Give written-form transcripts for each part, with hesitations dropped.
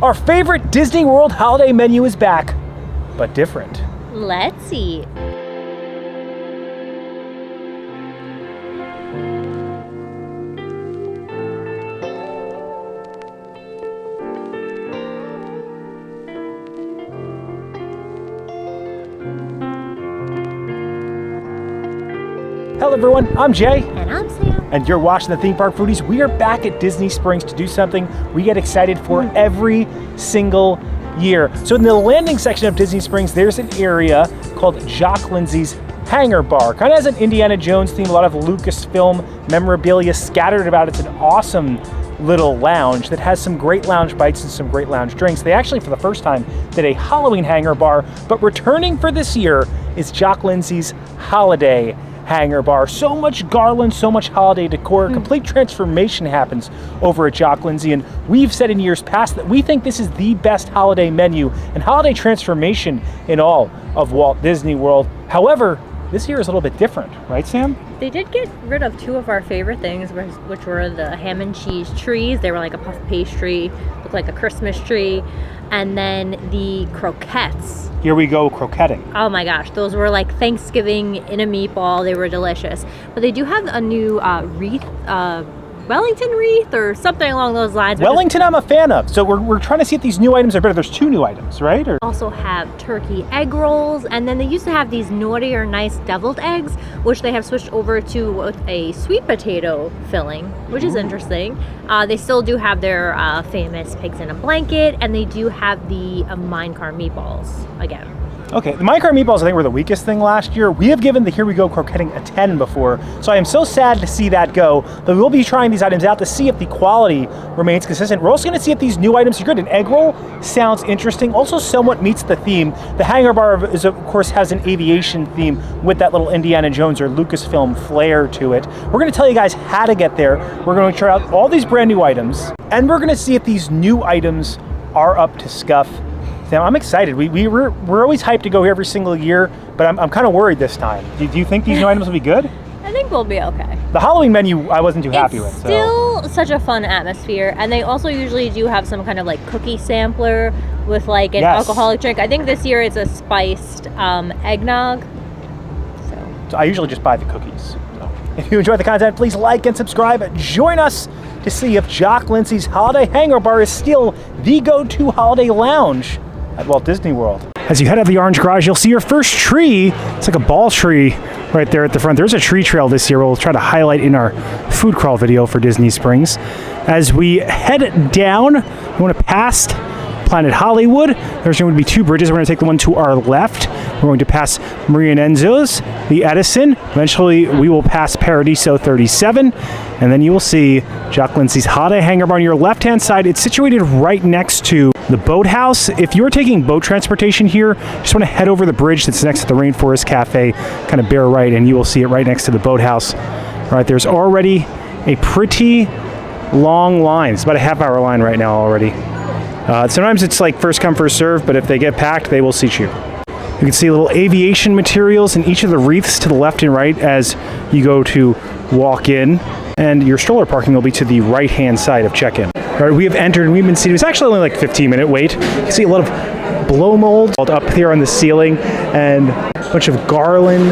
Our favorite Disney World holiday menu is back, but different. Let's eat. Hello everyone, I'm Jay. And I'm Sam. And you're watching the Theme Park Foodies. We are back at Disney Springs to do something we get excited for every single year. So in the landing section of Disney Springs, there's an area called Jock Lindsey's Hangar Bar. Kind of has an Indiana Jones theme, a lot of Lucasfilm memorabilia scattered about. It's an awesome little lounge that has some great lounge bites and some great lounge drinks. They actually, for the first time, did a Halloween Hangar Bar, but returning for this year is Jock Lindsey's Holiday Hangar Bar. So much garland, so much holiday decor, complete transformation happens over at Jock Lindsey, and we've said in years past that we think this is the best holiday menu and holiday transformation in all of Walt Disney World. However, this year is a little bit different, right, Sam? They did get rid of two of our favorite things, which were the ham and cheese trees. They were like a puff pastry, looked like a Christmas tree, and then the croquettes. Here we go, croquetting. Oh my gosh, those were like Thanksgiving in a meatball. They were delicious. But they do have a new wreath, Wellington wreath or something along those lines. Wellington I'm a fan of. So we're trying to see if these new items are better. There's two new items, right? Or also have turkey egg rolls, and then they used to have these naughty or nice deviled eggs, which they have switched over to with a sweet potato filling, which is interesting. They still do have their famous pigs in a blanket, and they do have the minecart meatballs again. Okay, the minecart meatballs I think were the weakest thing last year. We have given the Here We Go croquetting a 10 before, so I am so sad to see that go, but we will be trying these items out to see if the quality remains consistent. We're also going to see if these new items are good. An egg roll sounds interesting, also somewhat meets the theme. The Hangar Bar is, of course, has an aviation theme with that little Indiana Jones or Lucasfilm flair to it. We're going to tell you guys how to get there. We're going to try out all these brand new items, and we're going to see if these new items are up to scuff. Sam, I'm excited. We're always hyped to go here every single year, but I'm kind of worried this time. Do you think these new items will be good? I think we'll be okay. The Halloween menu I wasn't too happy with. Still such a fun atmosphere, and they also usually do have some kind of like cookie sampler with like an alcoholic drink. I think this year it's a spiced eggnog. So I usually just buy the cookies. So if you enjoy the content, please like and subscribe. Join us to see if Jock Lindsey's Holiday Hangar Bar is still the go-to holiday lounge at Walt Disney World. As you head out of the orange garage, you'll see your first tree. It's like a ball tree right there at the front. There's a tree trail this year we'll try to highlight in our food crawl video for Disney Springs. As we head down, we want to pass Planet Hollywood. There's going to be two bridges. We're going to take the one to our left. We're going to pass Maria Enzo's, the Edison. Eventually, we will pass Paradiso 37. And then you will see Jock Lindsey's Holiday Hangar Bar on your left-hand side. It's situated right next to the boathouse. If you're taking boat transportation here, just want to head over the bridge that's next to the Rainforest Cafe, kind of bear right, and you will see it right next to the boathouse. All right, there's already a pretty long line. It's about a half-hour line right now already. Sometimes it's like first come, first serve, but if they get packed, they will seat you. You can see little aviation materials in each of the wreaths to the left and right as you go to walk in, and your stroller parking will be to the right-hand side of check-in. All right, we have entered and we've been seated. It's actually only like a 15-minute wait. You can see a lot of blow molds up here on the ceiling and a bunch of garland,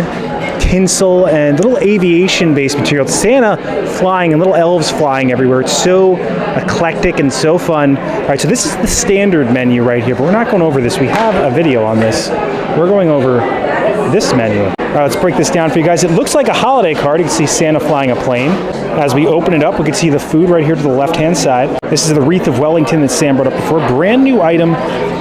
tinsel, and little aviation-based material. Santa flying and little elves flying everywhere. It's so eclectic and so fun. All right, so this is the standard menu right here, but we're not going over this. We have a video on this. We're going over this menu. All right, let's break this down for you guys. It looks like a holiday card. You can see Santa flying a plane. As we open it up, we can see the food right here to the left-hand side. This is the Wreath of Wellington that Sam brought up before. Brand new item,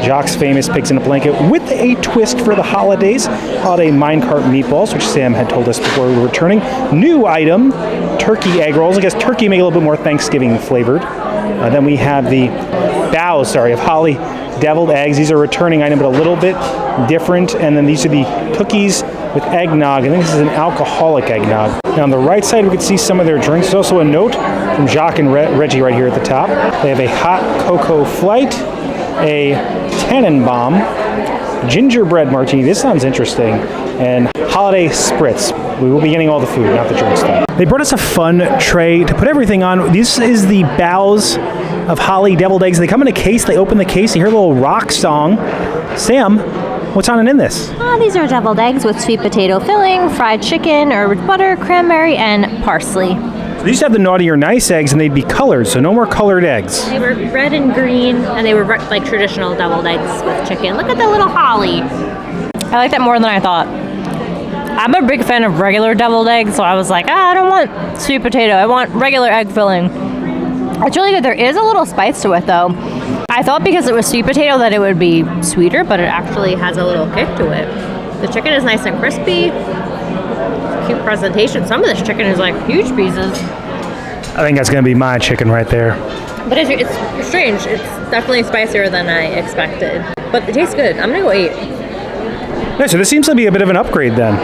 Jock's famous pigs in a blanket with a twist for the holidays. Holiday minecart meatballs, which Sam had told us before we were returning. New item, turkey egg rolls. I guess turkey make it a little bit more Thanksgiving flavored. Then we have the bows, of holly deviled eggs. These are a returning item, but a little bit different. And then these are the cookies with eggnog. I think this is an alcoholic eggnog. Now on the right side, we can see some of their drinks. There's also a note from Jock and Reggie right here at the top. They have a hot cocoa flight, a Tannenbaum, gingerbread martini. This sounds interesting. And holiday spritz. We will be getting all the food, not the drinks though. They brought us a fun tray to put everything on. This is the Bows of holly deviled eggs. They come in a case. They open the case. You hear a little rock song. Sam, what's on and in this? These are deviled eggs with sweet potato filling, fried chicken, herb butter, cranberry, and parsley. So they used to have the naughty or nice eggs, and they'd be colored, so no more colored eggs. They were red and green, and they were like traditional deviled eggs with chicken. Look at the little holly. I like that more than I thought. I'm a big fan of regular deviled eggs, so I was like, I don't want sweet potato. I want regular egg filling. It's really good. There is a little spice to it, though. I thought because it was sweet potato that it would be sweeter, but it actually has a little kick to it. The chicken is nice and crispy. Cute presentation. Some of this chicken is like huge pieces. I think that's going to be my chicken right there. But it's strange. It's definitely spicier than I expected. But it tastes good. I'm going to go 8. Yeah, so this seems to be a bit of an upgrade then.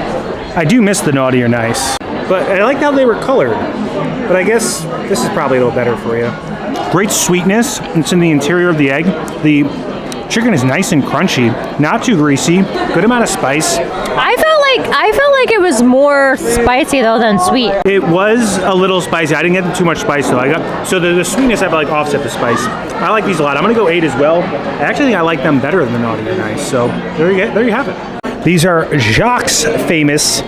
I do miss the naughty or nice. But I liked how they were colored. But I guess this is probably a little better for you. Great sweetness. It's in the interior of the egg. The chicken is nice and crunchy. Not too greasy. Good amount of spice. I felt like it was more spicy though than sweet. It was a little spicy. I didn't get too much spice though. The sweetness I felt like offset the spice. I like these a lot. I'm gonna go 8 as well. I actually think I like them better than the naughty or nice. So there you have it. These are Jock's famous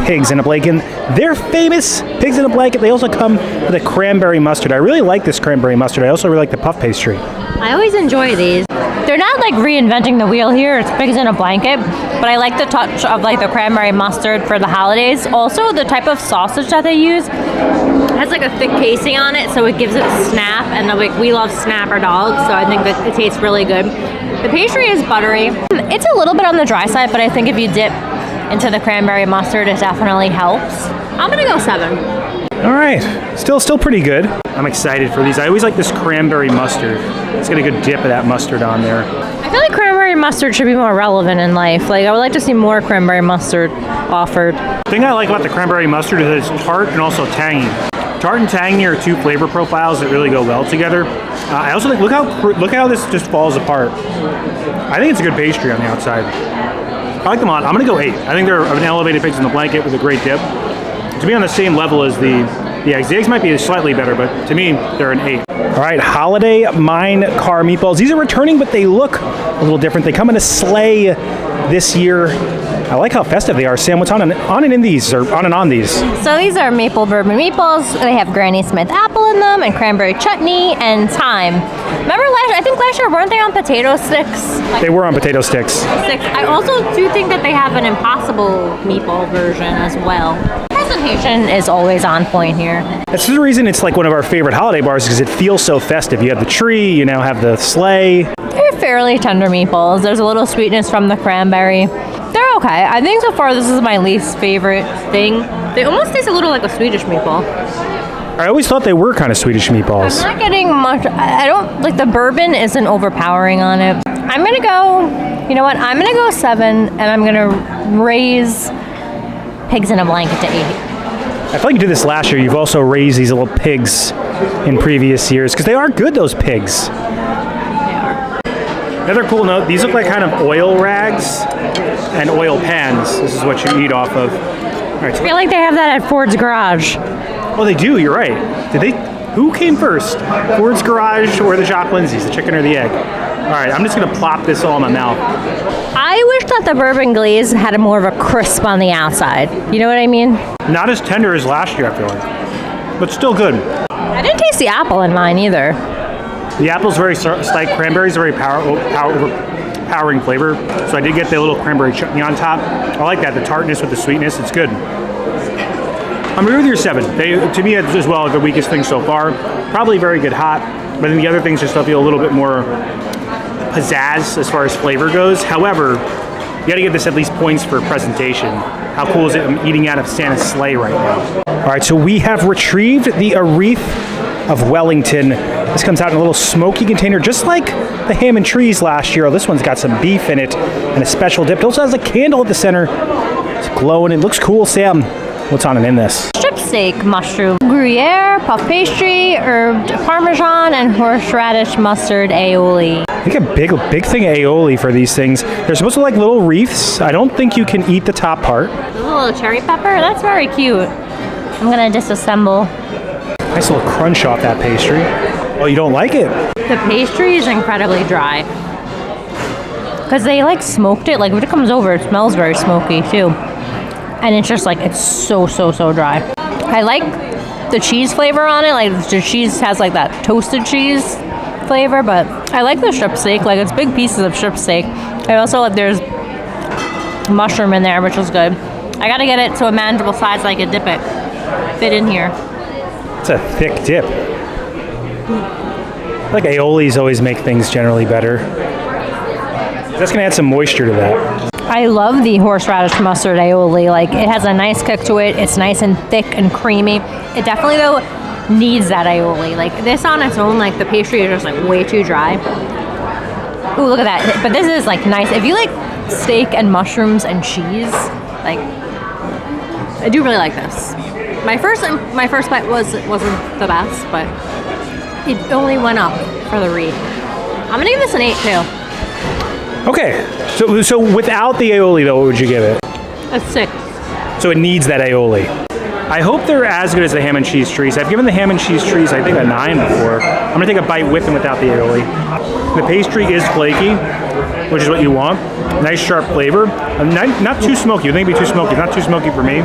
pigs in a blanket. They're famous pigs in a blanket. They also come with a cranberry mustard. I really like this cranberry mustard. I also really like the puff pastry. I always enjoy these. They're not like reinventing the wheel here. It's pigs in a blanket, but I like the touch of like the cranberry mustard for the holidays. Also, the type of sausage that they use has like a thick casing on it, so it gives it a snap. And like we love snapper dogs, so I think that it tastes really good. The pastry is buttery. It's a little bit on the dry side, but I think if you dip into the cranberry mustard, it definitely helps. I'm gonna go 7. All right, still pretty good. I'm excited for these. I always like this cranberry mustard. Let's get a good dip of that mustard on there. I feel like cranberry mustard should be more relevant in life. Like I would like to see more cranberry mustard offered. The thing I like about the cranberry mustard is that it's tart and also tangy. Tart and tangy are two flavor profiles that really go well together. I also think look how this just falls apart. I think it's a good pastry on the outside. I like them a lot. I'm gonna go 8. I think they're an elevated pigs in the blanket with a great dip. To be on the same level as the eggs. The eggs might be slightly better, but to me, they're an 8. All right, Holiday Mine Car meatballs. These are returning, but they look a little different. They come in a sleigh this year. I like how festive they are. Sam, what's on and in these, or on and on these? So these are maple bourbon meatballs. They have Granny Smith apple in them, and cranberry chutney, and thyme. Remember last year, weren't they on potato sticks? They were on potato sticks. I also do think that they have an impossible meatball version as well. Presentation is always on point here. That's the reason it's like one of our favorite holiday bars, because it feels so festive. You have the tree, you now have the sleigh. They're fairly tender meatballs. There's a little sweetness from the cranberry. They're okay. I think so far this is my least favorite thing. They almost taste a little like a Swedish meatball. I always thought they were kind of Swedish meatballs. I'm not getting much. I don't like the bourbon isn't overpowering on it. I'm gonna go. You know what? I'm gonna go 7, and I'm gonna raise pigs in a blanket to 8. I feel like you did this last year. You've also raised these little pigs in previous years, because they are good, those pigs. They are. Another cool note, these look like kind of oil rags and oil pans. This is what you eat off of. All right, I feel like they have that at Ford's Garage. Oh, they do, you're right. Who came first? Ford's Garage or the Jock Lindsey's, the chicken or the egg? All right, I'm just gonna plop this all in my mouth. I wish that the bourbon glaze had more of a crisp on the outside. You know what I mean? Not as tender as last year, I feel like, but still good. I didn't taste the apple in mine either. The apple's very slight. Cranberry's a very overpowering flavor, so I did get the little cranberry chutney on top. I like that, the tartness with the sweetness. It's good. I'm agree with your 7. To me, it's as well the weakest thing so far. Probably very good hot, but then the other things just feel a little bit more pizzazz as far as flavor goes. However, you got to give this at least points for presentation. How cool is it? I'm eating out of Santa's sleigh right now. All right, so we have retrieved the Wreath of Wellington. This comes out in a little smoky container, just like the ham and trees last year. This one's got some beef in it and a special dip. It also has a candle at the center. It's glowing. It looks cool. Sam, what's on and in this? Strip steak, mushroom, Gruyere, puff pastry, herbed parmesan, and horseradish mustard aioli. I think a big thing of aioli for these things. They're supposed to look like little wreaths. I don't think you can eat the top part. A little cherry pepper. That's very cute. I'm gonna disassemble. Nice little crunch off that pastry. Oh, you don't like it? The pastry is incredibly dry. Because they like smoked it. Like when it comes over, it smells very smoky too. And it's just like, it's so dry. I like the cheese flavor on it. Like the cheese has like that toasted cheese flavor, but I like the strip steak. Like it's big pieces of strip steak. I also like there's mushroom in there, which is good. I gotta get it to a manageable size so I can dip it. Fit in here. It's a thick dip. Like aiolis always make things generally better. That's gonna add some moisture to that. I love the horseradish mustard aioli. Like it has a nice kick to it. It's nice and thick and creamy. It definitely though needs that aioli. Like this on its own, like the pastry is just like way too dry. Ooh, look at that. But this is like nice. If you like steak and mushrooms and cheese, like I do really like this. My first bite wasn't the best, but it only went up for the Wreath. I'm gonna give this an 8 too. Okay, so without the aioli though, what would you give it? A 6. So it needs that aioli. I hope they're as good as the ham and cheese trees. I've given the ham and cheese trees, I think, a 9 before. I'm gonna take a bite with and without the aioli. The pastry is flaky, which is what you want. Nice sharp flavor. Not too smoky. You think it'd be too smoky. Not too smoky for me.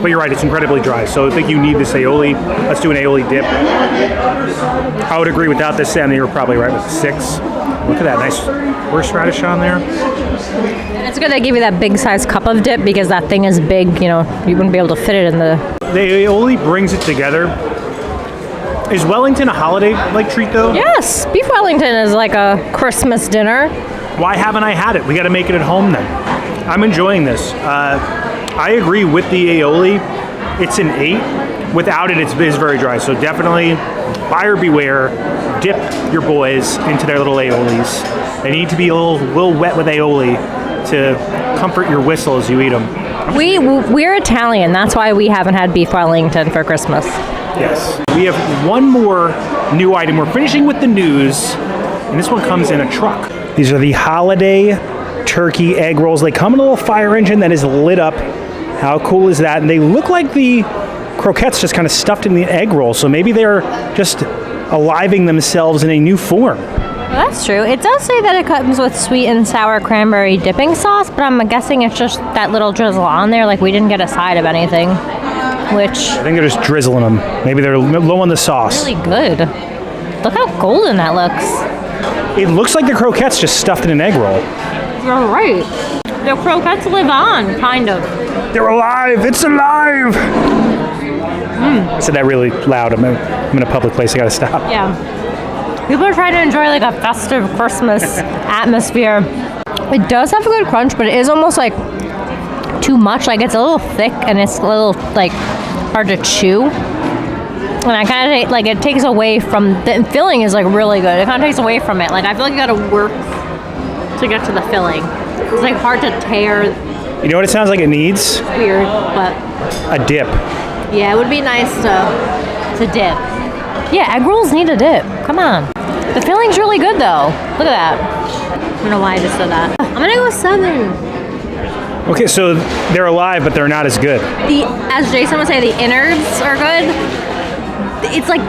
But you're right, it's incredibly dry. So I think you need this aioli. Let's do an aioli dip. I would agree without this, Sam, you're probably right with the 6. Look at that nice horseradish on there. It's good they give you that big size cup of dip because that thing is big, you know, you wouldn't be able to fit it in the... The aioli brings it together. Is Wellington a holiday like treat though? Yes, beef Wellington is like a Christmas dinner. Why haven't I had it? We got to make it at home then. I'm enjoying this. I agree with the aioli. It's an 8. Without it, it's very dry. So definitely buyer beware. Dip your boys into their little aiolis. They need to be a little wet with aioli to comfort your whistle as you eat them. We're Italian. That's why we haven't had beef Wellington for Christmas. Yes. We have one more new item. We're finishing with the news, and this one comes in a truck. These are the holiday turkey egg rolls. They come in a little fire engine that is lit up. How cool is that? And they look like the croquettes just kind of stuffed in the egg roll. So maybe they're just aliving themselves in a new form. Well, that's true. It does say that it comes with sweet and sour cranberry dipping sauce, but I'm guessing it's just that little drizzle on there. Like we didn't get a side of anything, which... I think they're just drizzling them. Maybe they're low on the sauce. Really good. Look how golden that looks. It looks like the croquettes just stuffed in an egg roll. You're right. The croquettes live on, kind of. They're alive! It's alive! I said that really loud. I'm in a public place. I gotta stop. Yeah. People are trying to enjoy like a festive Christmas atmosphere. It does have a good crunch, but it is almost like too much. Like it's a little thick and it's a little like hard to chew. And I kind of like it takes away from the filling is like really good. It kind of takes away from it. Like I feel like you got to work to get to the filling. It's like hard to tear. You know what it sounds like it needs? It's weird, but a dip. Yeah, it would be nice to dip. Yeah, egg rolls need a dip. Come on. The filling's really good though. Look at that. I don't know why I just said that. I'm gonna go 7. Okay, so they're alive, but they're not as good. As Jason would say, the innards are good. It's like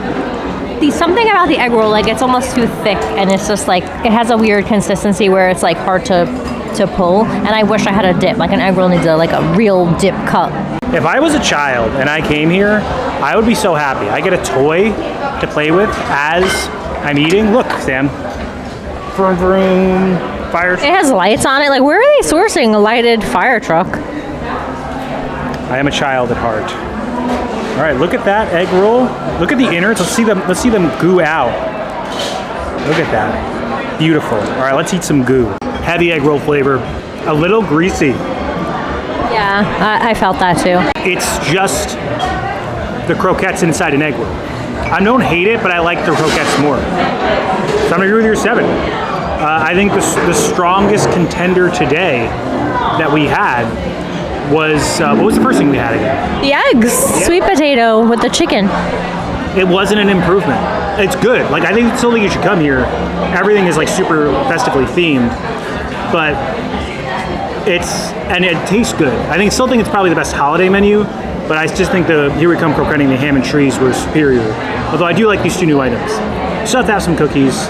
something about the egg roll, like it's almost too thick, and it's just like it has a weird consistency where it's like hard to pull. And I wish I had a dip. Like an egg roll needs a real dip cup. If I was a child and I came here, I would be so happy. I get a toy to play with as I'm eating. Look, Sam. Vroom, vroom. Fire. It has lights on it. Like, where are they sourcing a lighted fire truck? I am a child at heart. All right, look at that egg roll. Look at the innards. Let's see them goo out. Look at that. Beautiful. All right, let's eat some goo. Heavy egg roll flavor. A little greasy. Yeah, I felt that too. It's just the croquettes inside an egg roll. I don't hate it, but I like the croquettes more. So I'm gonna agree with your 7. I think the strongest contender today that we had was, what was the first thing we had again? The eggs, sweet potato with the chicken. It wasn't an improvement. It's good. Like, I still think you should come here. Everything is like super festively themed, but it tastes good. I still think it's probably the best holiday menu, but I just think the Here We Come Croquetting, the ham and cheese were superior. Although I do like these 2 new items. Still have to have some cookies.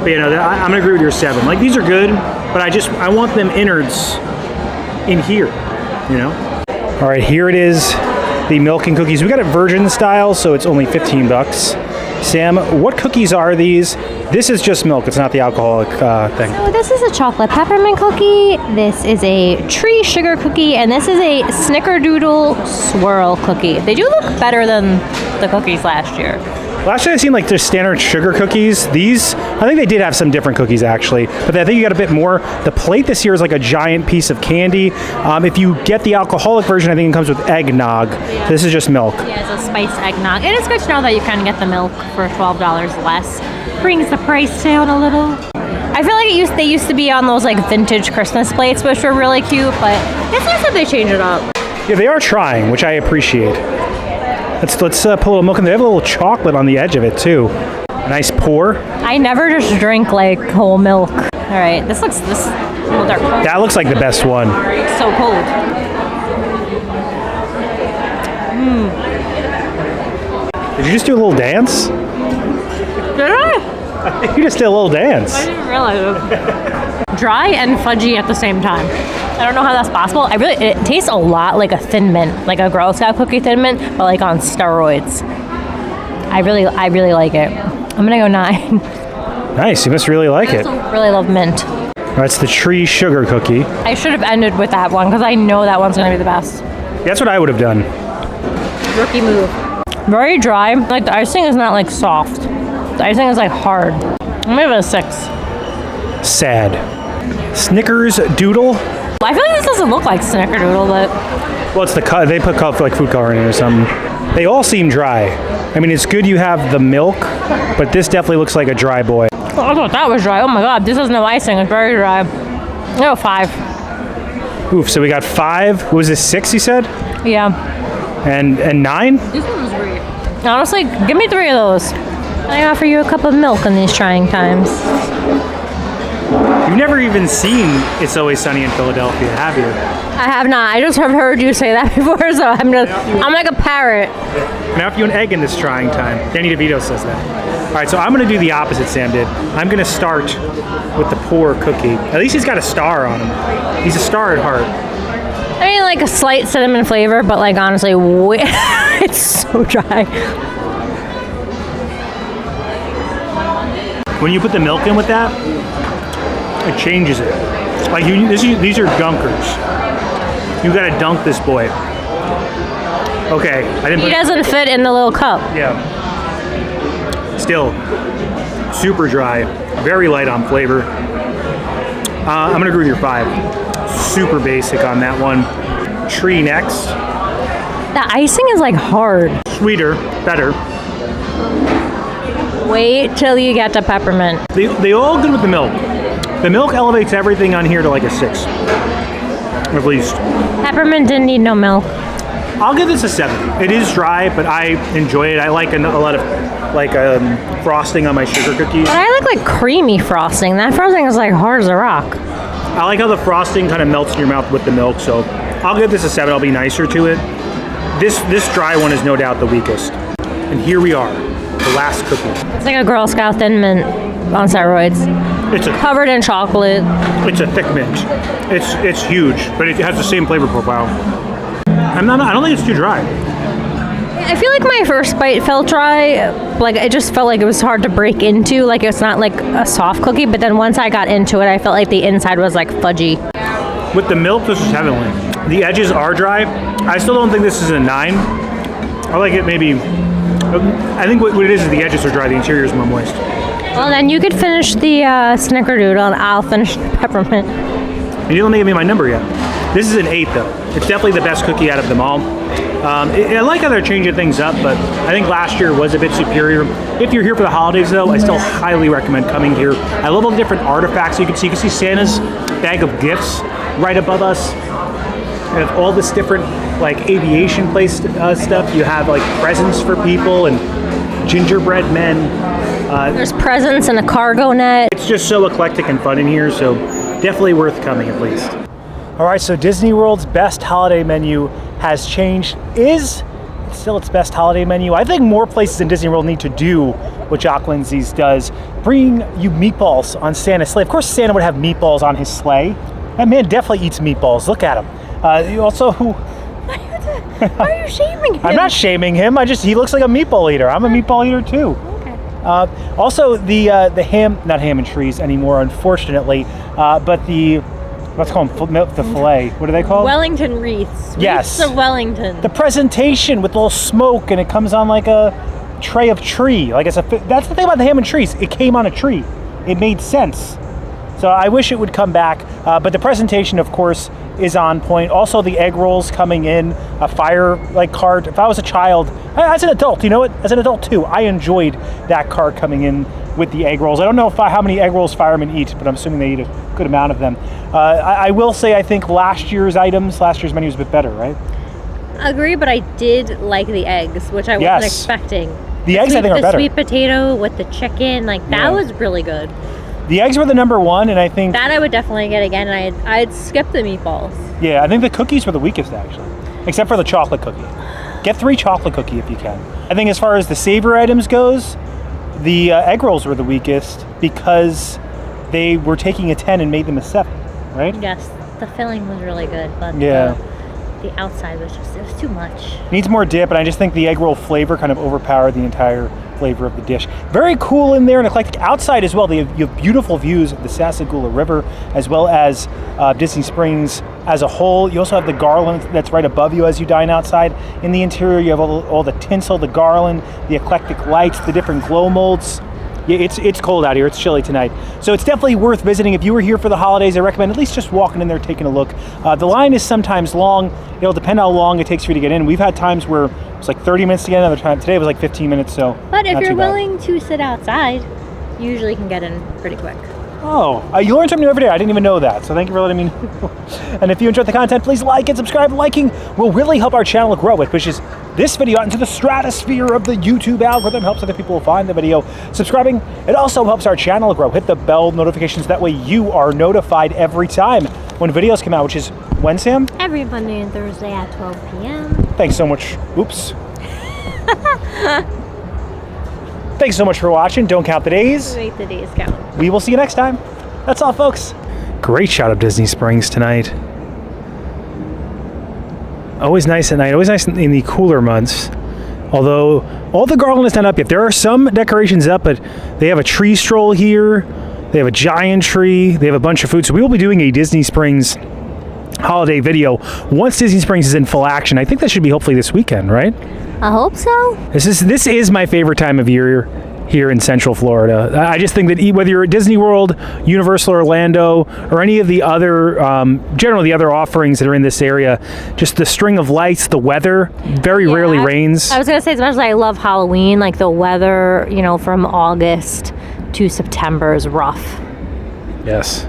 But you know, I'm gonna agree with your 7. Like these are good, but I want them innards in here, you know? All right, here it is, the milk and cookies. We got a virgin style, so it's only 15 bucks. Sam, what cookies are these? This is just milk, it's not the alcoholic thing. So this is a chocolate peppermint cookie, this is a tree sugar cookie, and this is a snickerdoodle swirl cookie. They do look better than the cookies last year. Last year I seen like just standard sugar cookies. These, I think they did have some different cookies actually, but I think you got a bit more. The plate this year is like a giant piece of candy. If you get the alcoholic version, I think it comes with eggnog. Yeah. This is just milk. Yeah, it's a spiced eggnog. And it's good to know that you can get the milk for $12 less. Brings the price down a little. I feel like they used to be on those like vintage Christmas plates, which were really cute, but it's nice that they change it up. Yeah, they are trying, which I appreciate. Let's pull a little milk in there. They have a little chocolate on the edge of it too. Nice pour. I never just drink like whole milk. All right, this well, they're cold. That looks like the best one. It's so cold. Did you just do a little dance? Did I? You just did a little dance. I didn't realize it. Dry and fudgy at the same time. I don't know how that's possible. It tastes a lot like a Thin Mint, like a Girl Scout cookie Thin Mint, but like on steroids. I really like it. I'm gonna go 9. Nice, you must really like it. I really love mint. That's the tree sugar cookie. I should have ended with that one because I know that one's gonna be the best. That's what I would have done. Rookie move. Very dry. Like the icing is not like soft. The icing is like hard. I'm gonna give it a 6. Sad. Snickers Doodle. I feel like this doesn't look like Snickerdoodle, but Well, it's the they put like food coloring in it or something. They all seem dry. I mean, it's good you have the milk, but this definitely looks like a dry boy. I thought that was dry. Oh my god, this has no icing. It's very dry. No, 5. Oof. So we got 5. What was this 6? You said? Yeah. And 9? This one was great. Honestly, give me 3 of those. I offer you a cup of milk in these trying times. You've never even seen It's Always Sunny in Philadelphia, have you? I have not. I just have heard you say that before, so I'm like a parrot. Can I offer you an egg in this trying time? Danny DeVito says that. All right, so I'm going to do the opposite Sam did. I'm going to start with the poor cookie. At least he's got a star on him. He's a star at heart. I mean, like a slight cinnamon flavor, but like honestly, it's so dry. When you put the milk in with that, it changes it. Like these are dunkers. You got to dunk this boy. Okay, I didn't. He doesn't fit in the little cup. Yeah. Still, super dry, very light on flavor. I'm gonna agree with your 5. Super basic on that one. Tree next. The icing is like hard. Sweeter, better. Wait till you get to peppermint. They all good with the milk. The milk elevates everything on here to like a 6, at least. Peppermint didn't need no milk. I'll give this a 7. It is dry, but I enjoy it. I like a lot of like frosting on my sugar cookies. But I like creamy frosting. That frosting is like hard as a rock. I like how the frosting kind of melts in your mouth with the milk, so I'll give this a 7. I'll be nicer to it. This dry one is no doubt the weakest. And here we are, the last cookie. It's like a Girl Scout Thin Mint on steroids. It's Covered in chocolate. It's a thick mint. It's huge, but it has the same flavor profile. I don't think it's too dry. I feel like my first bite felt dry. Like it just felt like it was hard to break into. Like it's not like a soft cookie, but then once I got into it, I felt like the inside was like fudgy. With the milk, this is heavenly. The edges are dry. I still don't think this is a 9. I like it maybe. I think what it is the edges are dry. The interior is more moist. Well, then you could finish the Snickerdoodle, and I'll finish the peppermint. You didn't give me my number yet. This is an 8, though. It's definitely the best cookie out of them all. I like how they're changing things up, but I think last year was a bit superior. If you're here for the holidays, though, I still highly recommend coming here. I love all the different artifacts you can see. You can see Santa's bag of gifts right above us. And all this different, like, aviation place stuff. You have, like, presents for people and gingerbread men. There's presents and a cargo net. It's just so eclectic and fun in here, so definitely worth coming at least. All right, so Disney World's best holiday menu has changed. Is it still its best holiday menu? I think more places in Disney World need to do what Jock Lindsey's does, bringing you meatballs on Santa's sleigh. Of course, Santa would have meatballs on his sleigh. That man definitely eats meatballs. Look at him. You also, Why are you shaming him? I'm not shaming him. He looks like a meatball eater. I'm a meatball eater too. Also, the ham, not ham and trees anymore, unfortunately, but let's call them the fillet. What are they called? Wellington wreaths. Yes. Wreaths of Wellington. The presentation with a little smoke, and it comes on like a tray of tree. That's the thing about the ham and trees. It came on a tree. It made sense. So I wish it would come back, but the presentation, of course, is on point. Also, the egg rolls coming in, a fire cart. If I was a child, as an adult, you know what? As an adult too, I enjoyed that cart coming in with the egg rolls. I don't know how many egg rolls firemen eat, but I'm assuming they eat a good amount of them. I will say, I think last year's menu was a bit better, right? Agree, but I did like the eggs, which I wasn't expecting. The eggs, I think, are better. The sweet potato with the chicken, that was really good. The eggs were the number one, and I think that I would definitely get again, and I'd skip the meatballs. Yeah, I think the cookies were the weakest, actually, except for the chocolate cookie. Get 3 chocolate cookie if you can. I think as far as the savory items goes, the egg rolls were the weakest because they were taking a 10 and made them a 7, right? Yes, the filling was really good, but the outside was it was too much. Needs more dip, and I just think the egg roll flavor kind of overpowered the entire flavor of the dish. Very cool in there, and eclectic outside as well. You have beautiful views of the Sassagoula River as well as Disney Springs as a whole. You also have the garland that's right above you as you dine outside. In the interior, you have all the tinsel, the garland, the eclectic lights, the different glow molds. Yeah, it's cold out here. It's chilly tonight. So it's definitely worth visiting. If you were here for the holidays, I recommend at least just walking in there, taking a look. The line is sometimes long. It'll depend how long it takes for you to get in. We've had times where it's like 30 minutes to get in. Another time today it was like 15 minutes. So, but if you're willing to sit outside, you usually can get in pretty quick. Oh, you learn something new every day. I didn't even know that. So thank you for letting me know. And if you enjoyed the content, please like and subscribe. Liking will really help our channel grow. It pushes this video out into the stratosphere of the YouTube algorithm, helps other people find the video. Subscribing, it also helps our channel grow. Hit the bell notifications. That way you are notified every time when videos come out, which is when, Sam? Every Monday and Thursday at 12 p.m. Thanks so much. Oops. Thanks so much for watching. Don't count the days. Make the days count. We will see you next time. That's all, folks. Great shot of Disney Springs tonight. Always nice at night. Always nice in the cooler months. Although all the garland is not up yet. There are some decorations up, but they have a tree stroll here. They have a giant tree. They have a bunch of food. So we will be doing a Disney Springs holiday video once Disney Springs is in full action. I think that should be hopefully this weekend, right? I hope so. This is my favorite time of year here in Central Florida. I just think that whether you're at Disney World, Universal Orlando, or any of the other, generally the other offerings that are in this area, just the string of lights, the weather, very rarely rains. I was going to say, as much as I love Halloween, like the weather, from August to September is rough. Yes.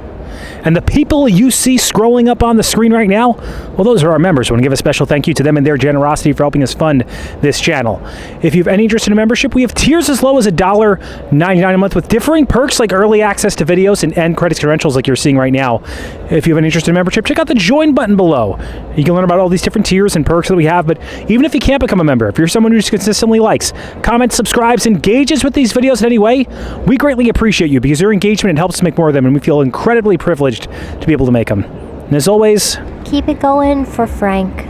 And the people you see scrolling up on the screen right now, well, those are our members. I want to give a special thank you to them and their generosity for helping us fund this channel. If you have any interest in a membership, we have tiers as low as $1.99 a month with differing perks like early access to videos and credits credentials like you're seeing right now. If you have an interest in membership, check out the join button below. You can learn about all these different tiers and perks that we have, but even if you can't become a member, if you're someone who just consistently likes, comments, subscribes, engages with these videos in any way, we greatly appreciate you because your engagement helps us make more of them, and we feel incredibly privileged to be able to make them. And as always, keep it going for Frank.